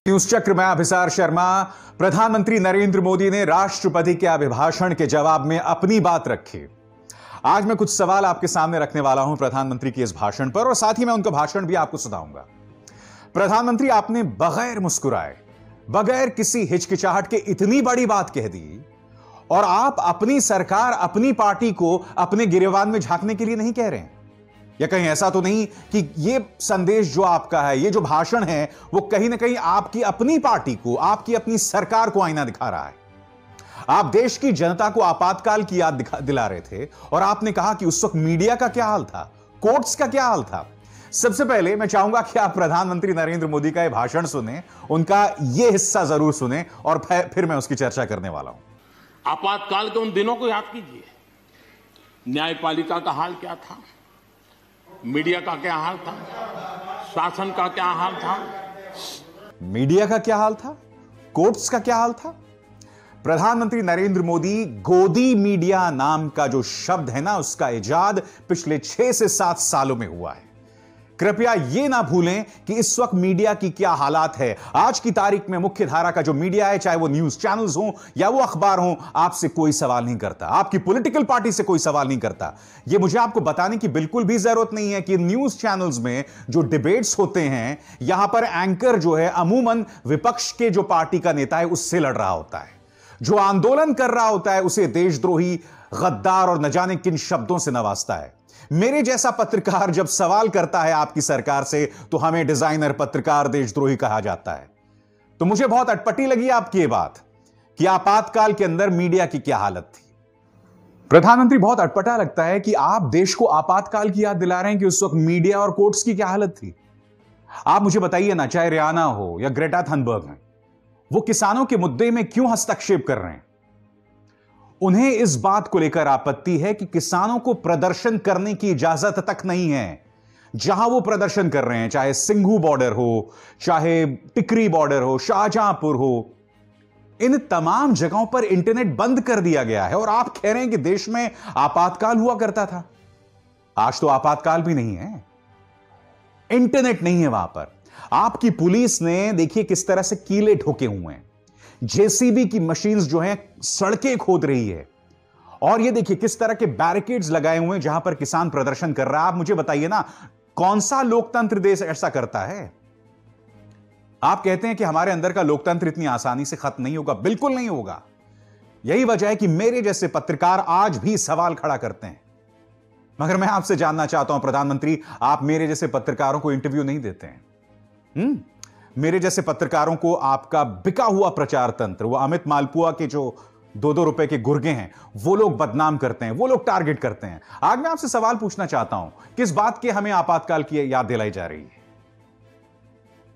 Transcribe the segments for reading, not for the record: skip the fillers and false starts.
News चक्र में अभिसार शर्मा। प्रधानमंत्री नरेंद्र मोदी ने राष्ट्रपति के अभिभाषण के जवाब में अपनी बात रखी। आज मैं कुछ सवाल आपके सामने रखने वाला हूं प्रधानमंत्री के इस भाषण पर, और साथ ही मैं उनका भाषण भी आपको सुनाऊंगा। प्रधानमंत्री, आपने बगैर मुस्कुराए, बगैर किसी हिचकिचाहट के इतनी बड़ी बात कह दी, और आप अपनी सरकार, अपनी पार्टी को अपने गिरेबान में झांकने के लिए नहीं कह रहे हैं। या कहीं ऐसा तो नहीं कि ये संदेश जो आपका है, ये जो भाषण है, वो कहीं ना कहीं आपकी अपनी पार्टी को, आपकी अपनी सरकार को आईना दिखा रहा है। आप देश की जनता को आपातकाल की याद दिला रहे थे, और आपने कहा कि उस वक्त मीडिया का क्या हाल था, कोर्ट्स का क्या हाल था। सबसे पहले मैं चाहूंगा कि आप प्रधानमंत्री नरेंद्र मोदी का यह भाषण सुने, उनका यह हिस्सा जरूर सुने, और फिर मैं उसकी चर्चा करने वाला हूं। आपातकाल के उन दिनों को याद कीजिए। न्यायपालिका का हाल क्या था, मीडिया का क्या हाल था, शासन का क्या हाल था। मीडिया का क्या हाल था, कोर्ट्स का क्या हाल था। प्रधानमंत्री नरेंद्र मोदी, गोदी मीडिया नाम का जो शब्द है ना, उसका इजाद पिछले 6 से 7 सालों में हुआ है। कृपया यह ना भूलें कि इस वक्त मीडिया की क्या हालात है। आज की तारीख में मुख्य धारा का जो मीडिया है, चाहे वो न्यूज चैनल्स हो या वो अखबार हो, आपसे कोई सवाल नहीं करता, आपकी पॉलिटिकल पार्टी से कोई सवाल नहीं करता। यह मुझे आपको बताने की बिल्कुल भी जरूरत नहीं है कि न्यूज चैनल्स में जो डिबेट्स होते हैं, यहां पर एंकर जो है अमूमन विपक्ष के जो पार्टी का नेता है उससे लड़ रहा होता है। जो आंदोलन कर रहा होता है उसे देशद्रोही, गद्दार और न जाने किन शब्दों से नवाजता है। मेरे जैसा पत्रकार जब सवाल करता है आपकी सरकार से, तो हमें डिजाइनर पत्रकार, देशद्रोही कहा जाता है। तो मुझे बहुत अटपटी लगी आपकी ये बात कि आपातकाल के अंदर मीडिया की क्या हालत थी। प्रधानमंत्री, बहुत अटपटा लगता है कि आप देश को आपातकाल की याद दिला रहे हैं कि उस वक्त मीडिया और कोर्ट्स की क्या हालत थी। आप मुझे बताइए ना, चाहे रियाना हो या ग्रेटा थनबर्ग है, वो किसानों के मुद्दे में क्यों हस्तक्षेप कर रहे हैं। उन्हें इस बात को लेकर आपत्ति है कि किसानों को प्रदर्शन करने की इजाजत तक नहीं है। जहां वो प्रदर्शन कर रहे हैं, चाहे सिंघू बॉर्डर हो, चाहे टिकरी बॉर्डर हो, शाहजहांपुर हो, इन तमाम जगहों पर इंटरनेट बंद कर दिया गया है। और आप कह रहे हैं कि देश में आपातकाल हुआ करता था। आज तो आपातकाल भी नहीं है, इंटरनेट नहीं है वहां पर। आपकी पुलिस ने देखिए किस तरह से कीले ठोके हुए हैं, जेसीबी की मशीन्स जो हैं सड़कें खोद रही है, और ये देखिए किस तरह के बैरिकेड्स लगाए हुए हैं जहां पर किसान प्रदर्शन कर रहा है। आप मुझे बताइए ना, कौन सा लोकतंत्र देश ऐसा करता है। आप कहते हैं कि हमारे अंदर का लोकतंत्र इतनी आसानी से खत्म नहीं होगा। बिल्कुल नहीं होगा। यही वजह है कि मेरे जैसे पत्रकार आज भी सवाल खड़ा करते हैं। मगर मैं आपसे जानना चाहता हूं प्रधानमंत्री, आप मेरे जैसे पत्रकारों को इंटरव्यू नहीं देते हैं। मेरे जैसे पत्रकारों को आपका बिका हुआ प्रचार तंत्र, वो अमित मालपुआ के जो 2-2 रुपए के गुर्गे हैं, वो लोग बदनाम करते हैं, वो लोग टारगेट करते हैं। आज मैं आपसे सवाल पूछना चाहता हूं, किस बात की हमें आपातकाल की याद दिलाई जा रही है।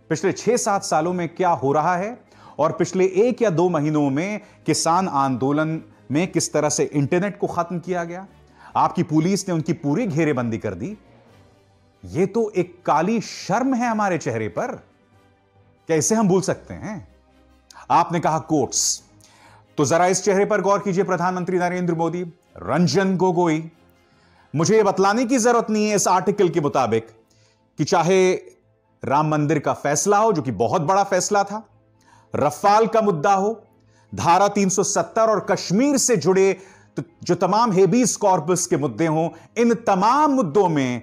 पिछले 6-7 सालों में क्या हो रहा है, और पिछले 1 या 2 महीनों में किसान आंदोलन में किस तरह से इंटरनेट को खत्म किया गया। आपकी पुलिस ने उनकी पूरी घेरेबंदी कर दी। यह तो एक काली शर्म है हमारे चेहरे पर। कैसे हम भूल सकते हैं। आपने कहा कोर्ट्स, तो जरा इस चेहरे पर गौर कीजिए प्रधानमंत्री नरेंद्र मोदी। रंजन गोगोई, मुझे यह बतलाने की जरूरत नहीं है इस आर्टिकल के मुताबिक कि चाहे राम मंदिर का फैसला हो, जो कि बहुत बड़ा फैसला था, रफाल का मुद्दा हो, धारा 370 और कश्मीर से जुड़े जो तमाम हेबीज कॉर्पस के मुद्दे हों, इन तमाम मुद्दों में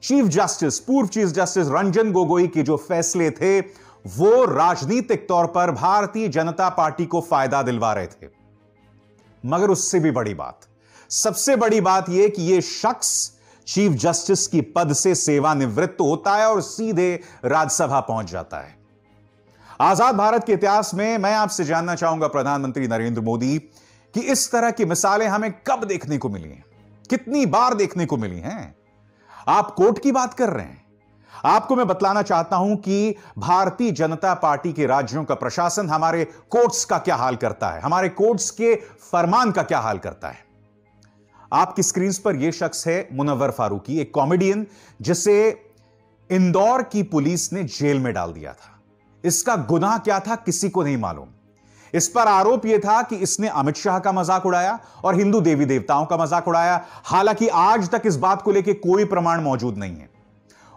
चीफ जस्टिस, पूर्व चीफ जस्टिस रंजन गोगोई के जो फैसले थे, वो राजनीतिक तौर पर भारतीय जनता पार्टी को फायदा दिलवा रहे थे। मगर उससे भी बड़ी बात, सबसे बड़ी बात यह कि यह शख्स चीफ जस्टिस की पद से सेवानिवृत्त होता है और सीधे राज्यसभा पहुंच जाता है। आजाद भारत के इतिहास में मैं आपसे जानना चाहूंगा प्रधानमंत्री नरेंद्र मोदी कि इस तरह की मिसालें हमें कब देखने को मिली हैं, कितनी बार देखने को मिली हैं। आप कोर्ट की बात कर रहे हैं। आपको मैं बतलाना चाहता हूं कि भारतीय जनता पार्टी के राज्यों का प्रशासन हमारे कोर्ट्स का क्या हाल करता है, हमारे कोर्ट्स के फरमान का क्या हाल करता है। आपकी स्क्रीन पर यह शख्स है मुनव्वर फारूकी, एक कॉमेडियन जिसे इंदौर की पुलिस ने जेल में डाल दिया था। इसका गुनाह क्या था किसी को नहीं मालूम। इस पर आरोप यह था कि इसने अमित शाह का मजाक उड़ाया और हिंदू देवी देवताओं का मजाक उड़ाया। हालांकि आज तक इस बात को लेकर कोई प्रमाण मौजूद नहीं है।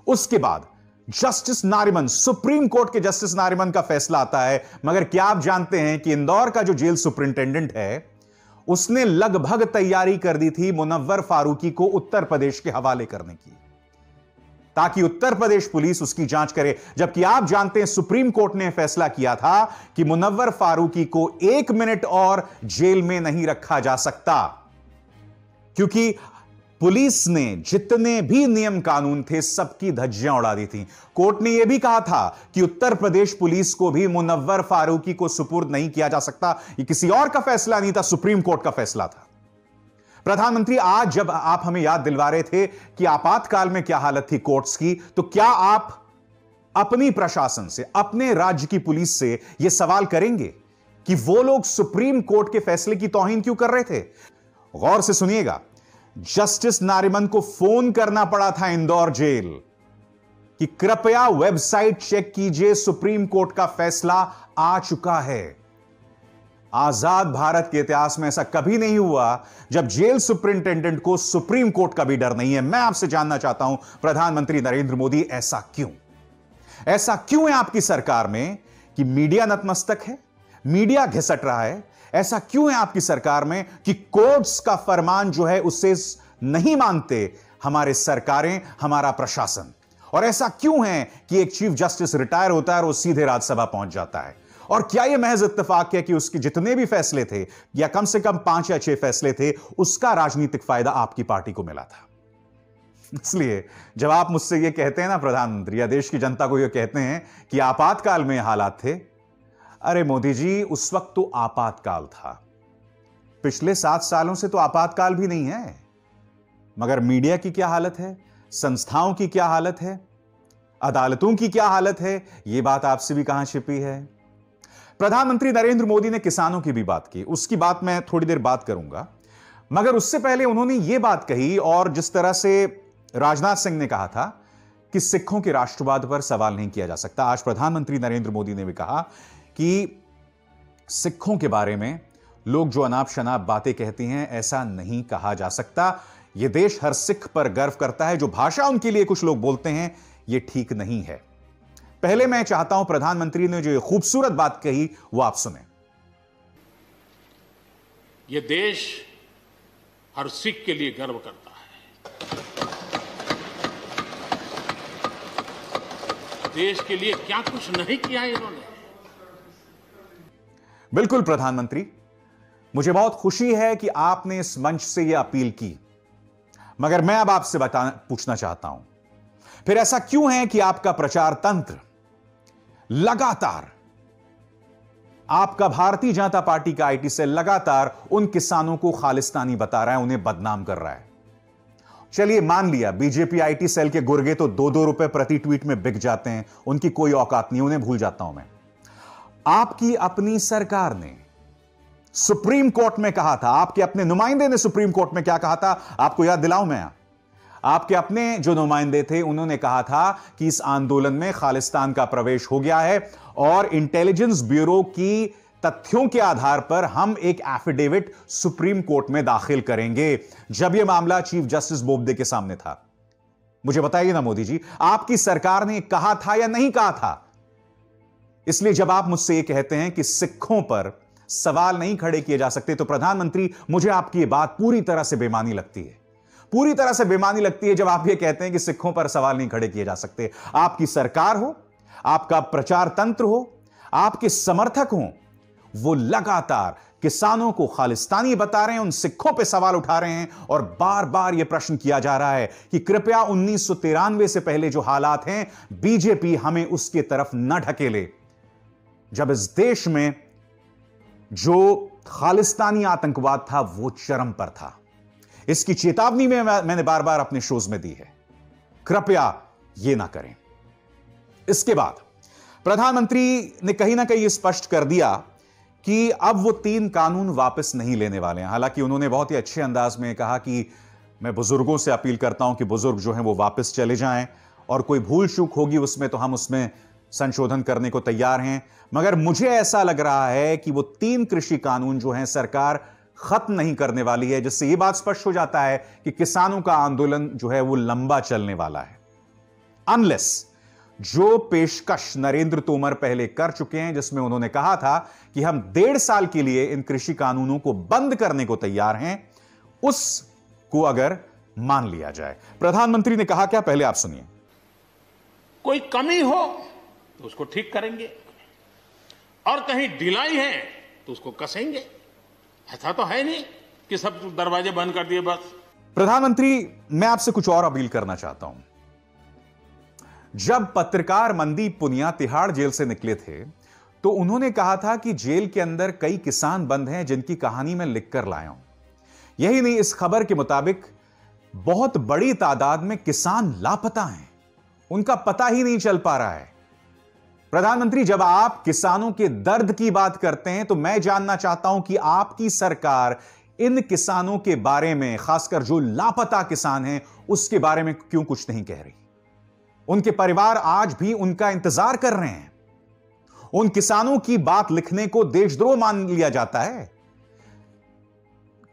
उसके बाद जस्टिस नारिमन, सुप्रीम कोर्ट के जस्टिस नारिमन का फैसला आता है। मगर क्या आप जानते हैं कि इंदौर का जो जेल सुपरिंटेंडेंट है, उसने लगभग तैयारी कर दी थी मुनव्वर फारूकी को उत्तर प्रदेश के हवाले करने की, ताकि उत्तर प्रदेश पुलिस उसकी जांच करे। जबकि आप जानते हैं सुप्रीम कोर्ट ने फैसला किया था कि मुनव्वर फारूकी को 1 मिनट और जेल में नहीं रखा जा सकता, क्योंकि पुलिस ने जितने भी नियम कानून थे सबकी धज्जियां उड़ा दी थी। कोर्ट ने यह भी कहा था कि उत्तर प्रदेश पुलिस को भी मुनव्वर फारूकी को सुपुर्द नहीं किया जा सकता। यह किसी और का फैसला नहीं था, सुप्रीम कोर्ट का फैसला था। प्रधानमंत्री, आज जब आप हमें याद दिलवा रहे थे कि आपातकाल में क्या हालत थी कोर्ट्स की, तो क्या आप अपनी प्रशासन से, अपने राज्य की पुलिस से यह सवाल करेंगे कि वो लोग सुप्रीम कोर्ट के फैसले की तौहीन क्यों कर रहे थे? गौर से सुनिएगा, जस्टिस नारिमन को फोन करना पड़ा था इंदौर जेल कि कृपया वेबसाइट चेक कीजिए, सुप्रीम कोर्ट का फैसला आ चुका है। आजाद भारत के इतिहास में ऐसा कभी नहीं हुआ जब जेल सुपरिंटेंडेंट को सुप्रीम कोर्ट का भी डर नहीं है। मैं आपसे जानना चाहता हूं प्रधानमंत्री नरेंद्र मोदी, ऐसा क्यों? ऐसा क्यों है आपकी सरकार में कि मीडिया नतमस्तक है, मीडिया घिसट रहा है? ऐसा क्यों है आपकी सरकार में कि कोर्ट्स का फरमान जो है उससे नहीं मानते हमारे सरकारें, हमारा प्रशासन? और ऐसा क्यों है कि एक चीफ जस्टिस रिटायर होता है और वो सीधे राज्यसभा पहुंच जाता है? और क्या यह महज इत्तेफाक है कि उसके जितने भी फैसले थे, या कम से कम 5 या 6 फैसले थे, उसका राजनीतिक फायदा आपकी पार्टी को मिला था? इसलिए जब आप मुझसे यह कहते हैं ना प्रधानमंत्री, या देश की जनता को यह कहते हैं कि आपातकाल में हालात थे, अरे मोदी जी, उस वक्त तो आपातकाल था। पिछले 7 सालों से तो आपातकाल भी नहीं है। मगर मीडिया की क्या हालत है, संस्थाओं की क्या हालत है, अदालतों की क्या हालत है, यह बात आपसे भी कहां छिपी है? प्रधानमंत्री नरेंद्र मोदी ने किसानों की भी बात की, उसकी बात मैं थोड़ी देर बात करूंगा। मगर उससे पहले उन्होंने यह बात कही, और जिस तरह से राजनाथ सिंह ने कहा था कि सिखों के राष्ट्रवाद पर सवाल नहीं किया जा सकता, आज प्रधानमंत्री नरेंद्र मोदी ने भी कहा कि सिखों के बारे में लोग जो अनाप शनाप बातें कहती हैं, ऐसा नहीं कहा जा सकता। यह देश हर सिख पर गर्व करता है। जो भाषा उनके लिए कुछ लोग बोलते हैं, यह ठीक नहीं है। पहले मैं चाहता हूं प्रधानमंत्री ने जो खूबसूरत बात कही वो आप सुने। यह देश हर सिख के लिए गर्व करता है। देश के लिए क्या कुछ नहीं किया इन्होंने। बिल्कुल प्रधानमंत्री, मुझे बहुत खुशी है कि आपने इस मंच से यह अपील की। मगर मैं अब आपसे पूछना चाहता हूं, फिर ऐसा क्यों है कि आपका प्रचार तंत्र लगातार, आपका भारतीय जनता पार्टी का आईटी सेल लगातार उन किसानों को खालिस्तानी बता रहा है, उन्हें बदनाम कर रहा है? चलिए मान लिया बीजेपी आईटी सेल के गुर्गे तो 2-2 रुपए प्रति ट्वीट में बिक जाते हैं, उनकी कोई औकात नहीं, उन्हें भूल जाता हूं मैं। आपकी अपनी सरकार ने सुप्रीम कोर्ट में कहा था, आपके अपने नुमाइंदे ने सुप्रीम कोर्ट में क्या कहा था, आपको याद दिलाऊं मैं? आपके अपने जो नुमाइंदे थे उन्होंने कहा था कि इस आंदोलन में खालिस्तान का प्रवेश हो गया है, और इंटेलिजेंस ब्यूरो की तथ्यों के आधार पर हम एक एफिडेविट सुप्रीम कोर्ट में दाखिल करेंगे। जब यह मामला चीफ जस्टिस बोबडे के सामने था, मुझे बताइए ना मोदी जी, आपकी सरकार ने कहा था या नहीं कहा था? इसलिए जब आप मुझसे यह कहते हैं कि सिखों पर सवाल नहीं खड़े किए जा सकते, तो प्रधानमंत्री मुझे आपकी यह बात पूरी तरह से बेमानी लगती है। पूरी तरह से बेमानी लगती है जब आप यह कहते हैं कि सिखों पर सवाल नहीं खड़े किए जा सकते। आपकी सरकार हो, आपका प्रचार तंत्र हो, आपके समर्थक हो, वो लगातार किसानों को खालिस्तानी बता रहे हैं, उन सिखों पे सवाल उठा रहे हैं, और बार बार यह प्रश्न किया जा रहा है कि कृपया 1993 से पहले जो हालात हैं, बीजेपी हमें उसके तरफ न ढकेले, जब इस देश में जो खालिस्तानी आतंकवाद था वो चरम पर था। इसकी चेतावनी में मैंने बार बार अपने शोज में दी है, कृपया यह ना करें। इसके बाद प्रधानमंत्री ने कहीं ना कहीं स्पष्ट कर दिया कि अब वो 3 कानून वापस नहीं लेने वाले हैं। हालांकि उन्होंने बहुत ही अच्छे अंदाज में कहा कि मैं बुजुर्गों से अपील करता हूं कि बुजुर्ग जो हैं वो वापस चले जाएं, और कोई भूल चूक होगी उसमें तो हम उसमें संशोधन करने को तैयार हैं। मगर मुझे ऐसा लग रहा है कि वो 3 कृषि कानून जो हैं सरकार खत्म नहीं करने वाली है, जिससे यह बात स्पष्ट हो जाता है कि किसानों का आंदोलन जो है वो लंबा चलने वाला है, अनलेस जो पेशकश नरेंद्र तोमर पहले कर चुके हैं, जिसमें उन्होंने कहा था कि हम 1.5 साल के लिए इन कृषि कानूनों को बंद करने को तैयार हैं, उसको अगर मान लिया जाए। प्रधानमंत्री ने कहा क्या, पहले आप सुनिए। कोई कमी हो तो उसको ठीक करेंगे और कहीं ढिलाई है तो उसको कसेंगे। ऐसा तो है नहीं कि सब दरवाजे बंद कर दिए बस। प्रधानमंत्री, मैं आपसे कुछ और अपील करना चाहता हूं। जब पत्रकार मनदीप पुनिया तिहाड़ जेल से निकले थे तो उन्होंने कहा था कि जेल के अंदर कई किसान बंद हैं जिनकी कहानी मैं लिखकर लाया हूं। यही नहीं, इस खबर के मुताबिक बहुत बड़ी तादाद में किसान लापता हैं, उनका पता ही नहीं चल पा रहा है। प्रधानमंत्री, जब आप किसानों के दर्द की बात करते हैं तो मैं जानना चाहता हूं कि आपकी सरकार इन किसानों के बारे में, खासकर जो लापता किसान हैं, उसके बारे में क्यों कुछ नहीं कह रही। उनके परिवार आज भी उनका इंतजार कर रहे हैं। उन किसानों की बात लिखने को देशद्रोह मान लिया जाता है।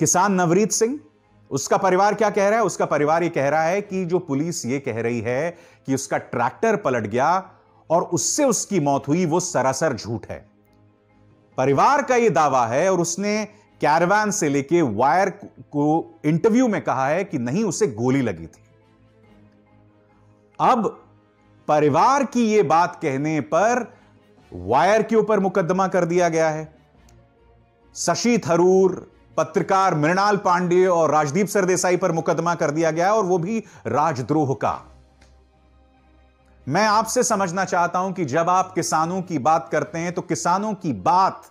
किसान नवरीत सिंह, उसका परिवार क्या कह रहा है? उसका परिवार यह कह रहा है कि जो पुलिस यह कह रही है कि उसका ट्रैक्टर पलट गया और उससे उसकी मौत हुई, वो सरासर झूठ है। परिवार का यह दावा है और उसने कैरावान से लेके वायर को इंटरव्यू में कहा है कि नहीं, उसे गोली लगी थी। अब परिवार की यह बात कहने पर वायर के ऊपर मुकदमा कर दिया गया है। शशि थरूर, पत्रकार मृणाल पांडे और राजदीप सरदेसाई पर मुकदमा कर दिया गया है, और वो भी राजद्रोह का। मैं आपसे समझना चाहता हूं कि जब आप किसानों की बात करते हैं तो किसानों की बात,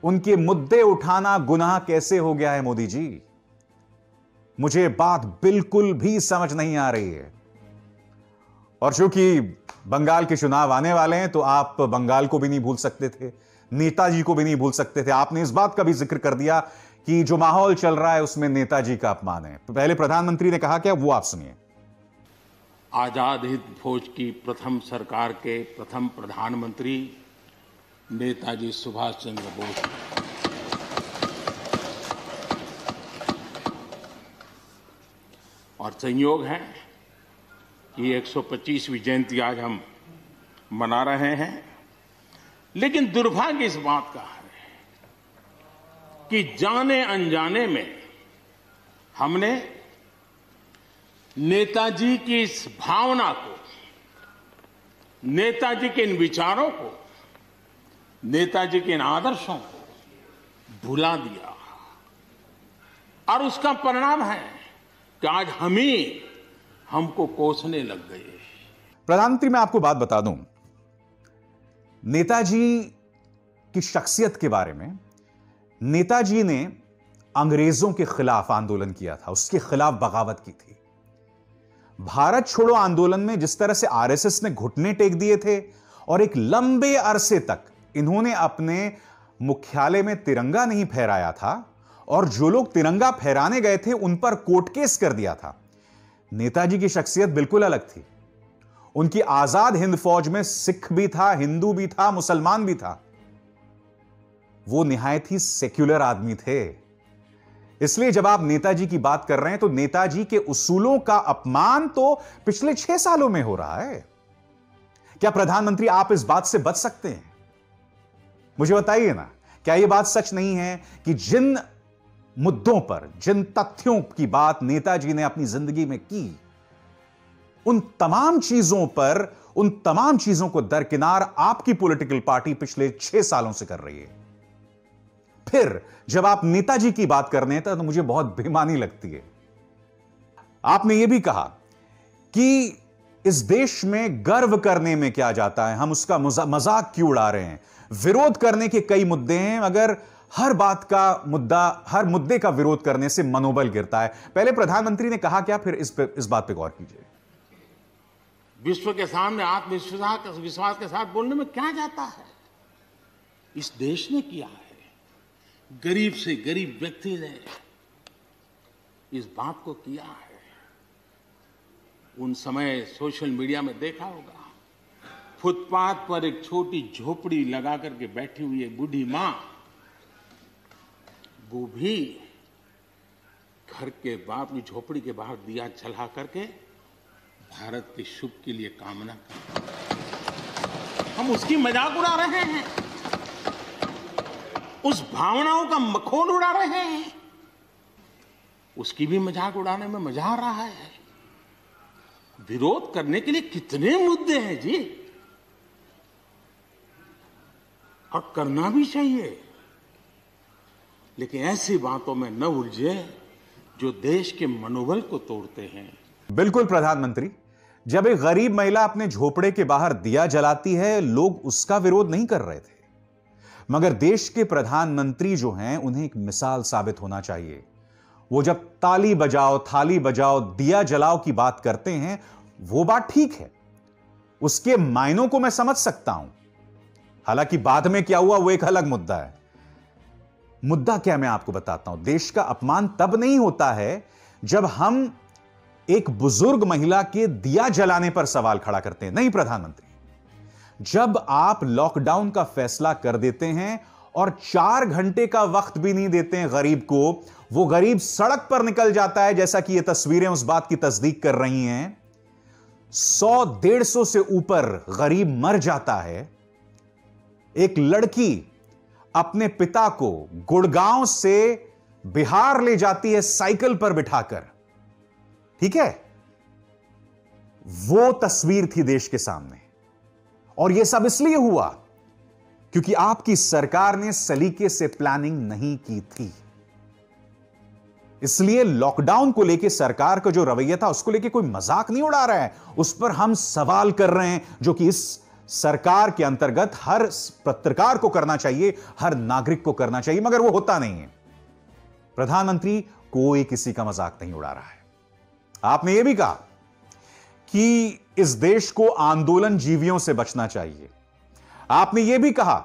उनके मुद्दे उठाना गुनाह कैसे हो गया है? मोदी जी, मुझे बात बिल्कुल भी समझ नहीं आ रही है। और चूंकि बंगाल के चुनाव आने वाले हैं तो आप बंगाल को भी नहीं भूल सकते थे, नेताजी को भी नहीं भूल सकते थे। आपने इस बात का भी जिक्र कर दिया कि जो माहौल चल रहा है उसमें नेताजी का अपमान है। पहले प्रधानमंत्री ने कहा क्या, वो आप सुनिए। आजाद हिंद फौज की प्रथम सरकार के प्रथम प्रधानमंत्री नेताजी सुभाष चंद्र बोस, और संयोग है कि 125वीं जयंती आज हम मना रहे हैं। लेकिन दुर्भाग्य इस बात का है कि जाने अनजाने में हमने नेताजी की इस भावना को, नेताजी के इन विचारों को, नेताजी के इन आदर्शों को भुला दिया। और उसका परिणाम है कि आज हमको कोसने लग गए। प्रधानमंत्री, मैं आपको बात बता दूं, नेताजी की शख्सियत के बारे में, नेताजी ने अंग्रेजों के खिलाफ आंदोलन किया था, उसके खिलाफ बगावत की थी। भारत छोड़ो आंदोलन में जिस तरह से आरएसएस ने घुटने टेक दिए थे और एक लंबे अरसे तक इन्होंने अपने मुख्यालय में तिरंगा नहीं फहराया था, और जो लोग तिरंगा फहराने गए थे उन पर कोर्ट केस कर दिया था। नेताजी की शख्सियत बिल्कुल अलग थी। उनकी आजाद हिंद फौज में सिख भी था, हिंदू भी था, मुसलमान भी था। वो निहायत ही सेक्युलर आदमी थे। इसलिए जब आप नेताजी की बात कर रहे हैं तो नेताजी के उसूलों का अपमान तो पिछले 6 सालों में हो रहा है। क्या प्रधानमंत्री, आप इस बात से बच सकते हैं? मुझे बताइए ना, क्या यह बात सच नहीं है कि जिन मुद्दों पर, जिन तथ्यों की बात नेताजी ने अपनी जिंदगी में की, उन तमाम चीजों पर, उन तमाम चीजों को दरकिनार आपकी पॉलिटिकल पार्टी पिछले 6 सालों से कर रही है। फिर जब आप नेताजी की बात करने हैं तो मुझे बहुत बेईमानी लगती है। आपने यह भी कहा कि इस देश में गर्व करने में क्या जाता है, हम उसका मजाक क्यों उड़ा रहे हैं। विरोध करने के कई मुद्दे हैं, मगर हर मुद्दे का विरोध करने से मनोबल गिरता है। पहले प्रधानमंत्री ने कहा क्या, फिर इस बात पे गौर कीजिए। विश्व के सामने आत्मविश्वास के साथ बोलने में क्या जाता है? इस देश ने किया है। गरीब से गरीब व्यक्ति ने इस बात को किया है। उन समय सोशल मीडिया में देखा होगा, फुटपाथ पर एक छोटी झोपड़ी लगा करके बैठी हुई एक बूढ़ी मां, वो भी घर के बाप की झोपड़ी के बाहर दिया जला करके भारत के शुभ के लिए कामना करते हैं। हम उसकी मजाक उड़ा रहे हैं, उस भावनाओं का मखौल उड़ा रहे हैं। उसकी भी मजाक उड़ाने में मजा आ रहा है। विरोध करने के लिए कितने मुद्दे हैं जी, और करना भी चाहिए, लेकिन ऐसी बातों में न उलझे जो देश के मनोबल को तोड़ते हैं। बिल्कुल प्रधानमंत्री, जब एक गरीब महिला अपने झोपड़े के बाहर दिया जलाती है, लोग उसका विरोध नहीं कर रहे थे, मगर देश के प्रधानमंत्री जो हैं उन्हें एक मिसाल साबित होना चाहिए। वो जब ताली बजाओ, थाली बजाओ, दिया जलाओ की बात करते हैं, वो बात ठीक है, उसके मायनों को मैं समझ सकता हूं। हालांकि बाद में क्या हुआ वो एक अलग मुद्दा है। मुद्दा क्या, मैं आपको बताता हूं। देश का अपमान तब नहीं होता है जब हम एक बुजुर्ग महिला के दिया जलाने पर सवाल खड़ा करते हैं। नहीं प्रधानमंत्री, जब आप लॉकडाउन का फैसला कर देते हैं और 4 घंटे का वक्त भी नहीं देते हैं गरीब को, वो गरीब सड़क पर निकल जाता है, जैसा कि ये तस्वीरें उस बात की तस्दीक कर रही हैं। 100-150 से ऊपर गरीब मर जाता है। एक लड़की अपने पिता को गुड़गांव से बिहार ले जाती है साइकिल पर बिठाकर, ठीक है, वो तस्वीर थी देश के सामने। और यह सब इसलिए हुआ क्योंकि आपकी सरकार ने सलीके से प्लानिंग नहीं की थी। इसलिए लॉकडाउन को लेकर सरकार का जो रवैया था, उसको लेकर कोई मजाक नहीं उड़ा रहा है, उस पर हम सवाल कर रहे हैं, जो कि इस सरकार के अंतर्गत हर पत्रकार को करना चाहिए, हर नागरिक को करना चाहिए, मगर वो होता नहीं है। प्रधानमंत्री, कोई किसी का मजाक नहीं उड़ा रहा है। आपने यह भी कहा कि इस देश को आंदोलन जीवियों से बचना चाहिए। आपने यह भी कहा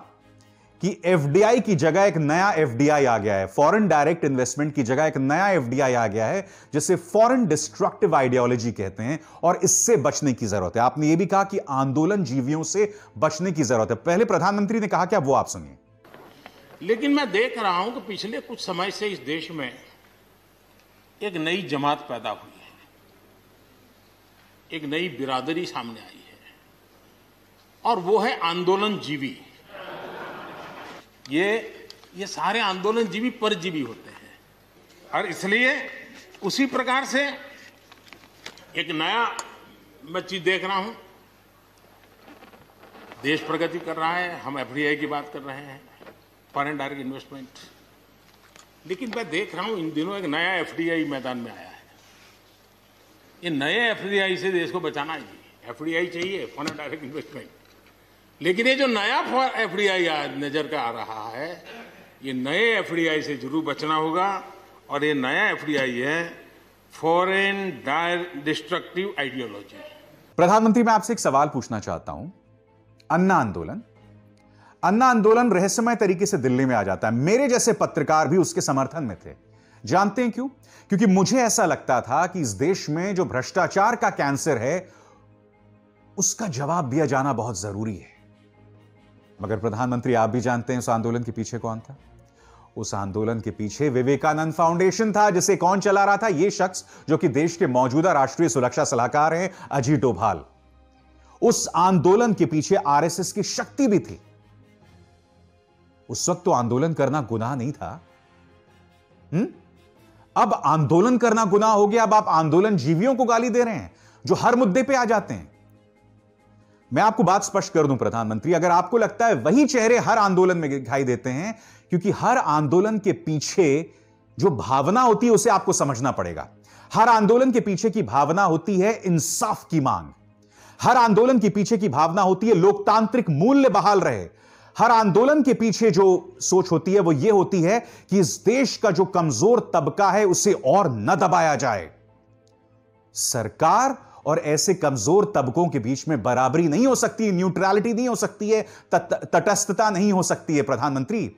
कि एफडीआई की जगह एक नया एफडीआई आ गया है, फॉरेन डायरेक्ट इन्वेस्टमेंट की जगह एक नया एफडीआई आ गया है, जिसे फॉरेन डिस्ट्रक्टिव आइडियोलॉजी कहते हैं, और इससे बचने की जरूरत है। आपने यह भी कहा कि आंदोलन जीवियों से बचने की जरूरत है। पहले प्रधानमंत्री ने कहा क्या, वो आप सुनिए। लेकिन मैं देख रहा हूं कि पिछले कुछ समय से इस देश में एक नई जमात पैदा हुई है, एक नई बिरादरी सामने आई है, और वो है आंदोलन जीवी। ये सारे आंदोलन जीवी परजीवी होते हैं, और इसलिए उसी प्रकार से एक नया मैं चीज देख रहा हूं। देश प्रगति कर रहा है, हम एफडीआई की बात कर रहे हैं, फॉरेन डायरेक्ट इन्वेस्टमेंट, लेकिन मैं देख रहा हूं इन दिनों एक नया एफडीआई मैदान में आया है। ये नए एफडीआई से देश को बचाना चाहिए। एफडीआई चाहिए, फॉरेन डायरेक्ट इन्वेस्टमेंट, लेकिन ये जो नया एफडीआई नजर का आ रहा है, ये नए एफडीआई से जरूर बचना होगा। और ये नया एफडीआई है फॉरेन डायरेक्ट डिस्ट्रक्टिव आइडियोलॉजी। प्रधानमंत्री, मैं आपसे एक सवाल पूछना चाहता हूं। अन्ना आंदोलन रहस्यमय तरीके से दिल्ली में आ जाता है। मेरे जैसे पत्रकार भी उसके समर्थन में थे। जानते हैं क्यों? क्योंकि मुझे ऐसा लगता था कि इस देश में जो भ्रष्टाचार का कैंसर है, उसका जवाब दिया जाना बहुत जरूरी है। मगर प्रधानमंत्री, आप भी जानते हैं उस आंदोलन के पीछे कौन था। उस आंदोलन के पीछे विवेकानंद फाउंडेशन था, जिसे कौन चला रहा था? यह शख्स जो कि देश के मौजूदा राष्ट्रीय सुरक्षा सलाहकार हैं, अजीत डोभाल। उस आंदोलन के पीछे आरएसएस की शक्ति भी थी। उस वक्त तो आंदोलन करना गुनाह नहीं था। अब आंदोलन करना गुनाह हो गया। अब आप आंदोलन जीवियों को गाली दे रहे हैं, जो हर मुद्दे पे आ जाते हैं। मैं आपको बात स्पष्ट कर दूं प्रधानमंत्री, अगर आपको लगता है वही चेहरे हर आंदोलन में दिखाई देते हैं, क्योंकि हर आंदोलन के पीछे जो भावना होती है उसे आपको समझना पड़ेगा। हर आंदोलन के पीछे की भावना होती है इंसाफ की मांग। हर आंदोलन के पीछे की भावना होती है लोकतांत्रिक मूल्य बहाल रहे। हर आंदोलन के पीछे जो सोच होती है वो ये होती है कि इस देश का जो कमजोर तबका है उसे और न दबाया जाए। सरकार और ऐसे कमजोर तबकों के बीच में बराबरी नहीं हो सकती, न्यूट्रलिटी नहीं हो सकती है, तटस्थता नहीं हो सकती है प्रधानमंत्री।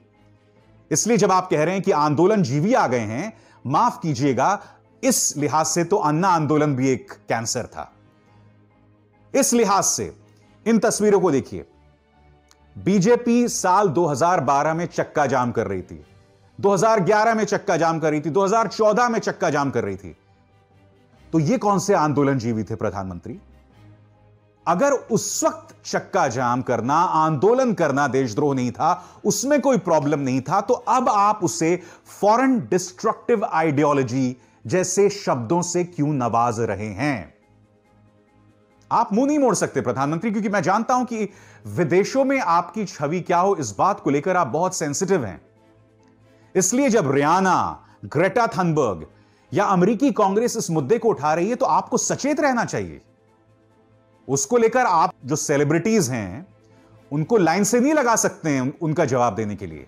इसलिए जब आप कह रहे हैं कि आंदोलन जीवी आ गए हैं, माफ कीजिएगा, इस लिहाज से तो अन्ना आंदोलन भी एक कैंसर था। इस लिहाज से इन तस्वीरों को देखिए। बीजेपी साल 2012 में चक्का जाम कर रही थी, 2011 में चक्का जाम कर रही थी, 2014 में चक्का जाम कर रही थी। तो ये कौन से आंदोलनजीवी थे प्रधानमंत्री? अगर उस वक्त चक्का जाम करना, आंदोलन करना देशद्रोह नहीं था, उसमें कोई प्रॉब्लम नहीं था, तो अब आप उसे फॉरेन डिस्ट्रक्टिव आइडियोलॉजी जैसे शब्दों से क्यों नवाज रहे हैं? आप मुंह नहीं मोड़ सकते प्रधानमंत्री, क्योंकि मैं जानता हूं कि विदेशों में आपकी छवि क्या हो, इस बात को लेकर आप बहुत सेंसिटिव हैं। इसलिए जब रियाना, ग्रेटा थनबर्ग या अमेरिकी कांग्रेस इस मुद्दे को उठा रही है तो आपको सचेत रहना चाहिए। उसको लेकर आप जो सेलिब्रिटीज हैं उनको लाइन से नहीं लगा सकते हैं उनका जवाब देने के लिए।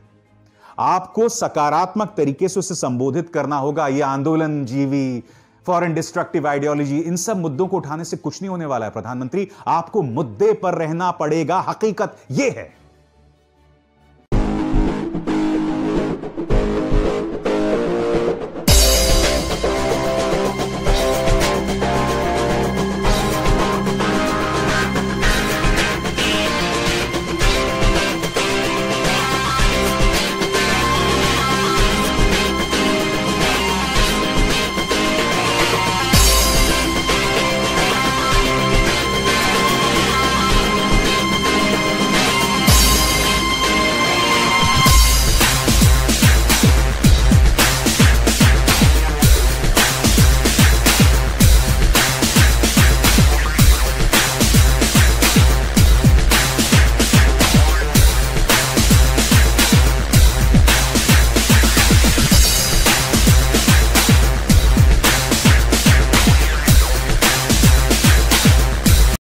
आपको सकारात्मक तरीके से उसे संबोधित करना होगा। यह आंदोलन जीवी, फॉरेन डिस्ट्रक्टिव आइडियोलॉजी, इन सब मुद्दों को उठाने से कुछ नहीं होने वाला है प्रधानमंत्री। आपको मुद्दे पर रहना पड़ेगा। हकीकत यह है।